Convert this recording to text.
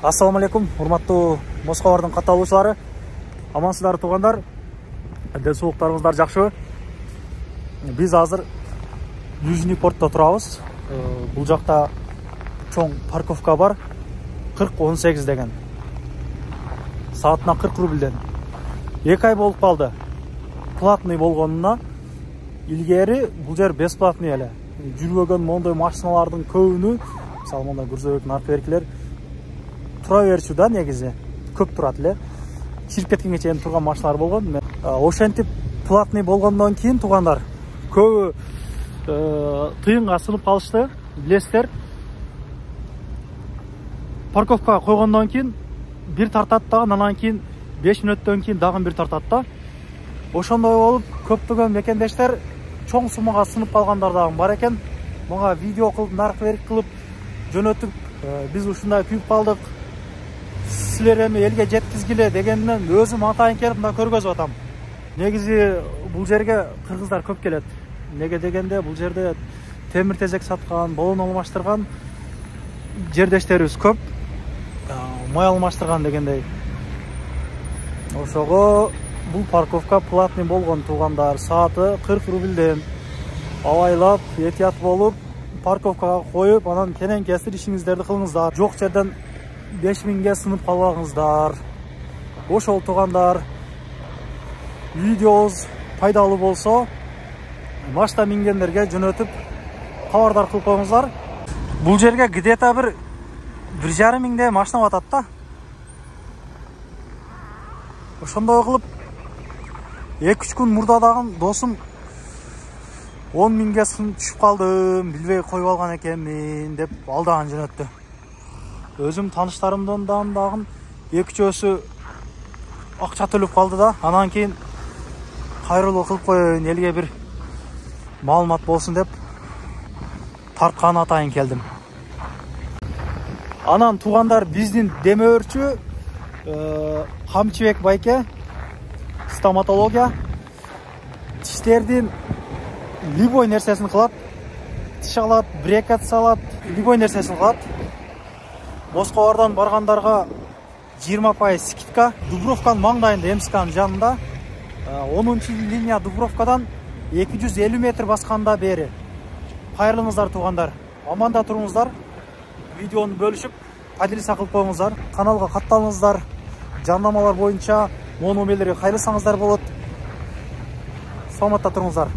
Ассаламу алейкум, урматтуу Москвалардын катталуучулары. Амансыздар туугандар. Ден сулуктарыңыздар жакшыбы? Биз азыр Южный портто турабыз. Бул жакта чоң парковка бар. 40-18 деген. Саатына 40 рубльден. 2 ай болуп калды. Платный болгонуна илгери бул жер бесплатный эле. Жүрбөгөн мондой машиналардын көбүнү, мисалы мондай грузовик наркоберкилер тура берчү да, негизи көп турат эле. Чирип кеткенге чейин турган машиналар болгон. Ошентип платный болгондон кийин туугандар көбү тыйынга сынып калышты. Билесиздер, парковкага койгондон кийин бир тартат дагы, анан кийин 5 мүнөттөн кийин дагы бир тартат да. Ошондой болуп көптөгөн мекендештер чоң суммага сынып калгандар дагы бар экен. Мага видео кылып, наркоберик кылып жөнөтүп, биз ушундай күйүп калдык, силер эми элге жеткизгиле дегенден өзүм атайын келип мына көргөзүп атам. Негизи бул жерге кыргыздар көп келет. Неге дегенде бул жерде темир тезек саткан, болон алмаштырган жердештерибиз көп. Май алмаштырган дегендей. Ошого бул парковка платный болгон туугандар. Сааты 40 рубльден. Абайлап, этият болуп, парковкага коюп, анан кенен кесир ишиңиздерди кылыңыздар. Жок жерден 5000ге сынып калбаңыздар. Ошол туугандар, видеобуз пайдалуу болсо, машина мингендерге жөнөтүп кабардар кылып коюңуздар. Бул жерге где-то бир 1,5 миңдей машина батат да. Ошондой кылып 2-3 күн мурда дагы досум 10 миңге түшүп калдым, билбей коюп алган экенмин деп алдаган жөнөттү. Өзүм тааныштарымдан дагы 2-3өсү акча төлөп калды да. Анан кийин кайрылуу кылып коеюн, элге бир маалымат болсун деп тарткан атайын келдим. Анан туугандар, биздин демөөрчү Камчыбек байке, стоматология, тиштердин любой нерсесин кылат. Тиш алат, брекет салат, любой нерсесин кылат. Москвалардан баргандарга 20% скидка. Дубровканын маңдайында, МСКнын жанында. 10 линия Дубровкадан 250 метр басканда бери. Кайрылыңыздар туугандар. Аманда туруңуздар. Видеону бөлүшүп, поделиться кылып коюңуздар. Каналга катталыңыздар. Жарнамалар боюнча монумелерге кайрылсаңыздар болот. Саламатта туруңуздар.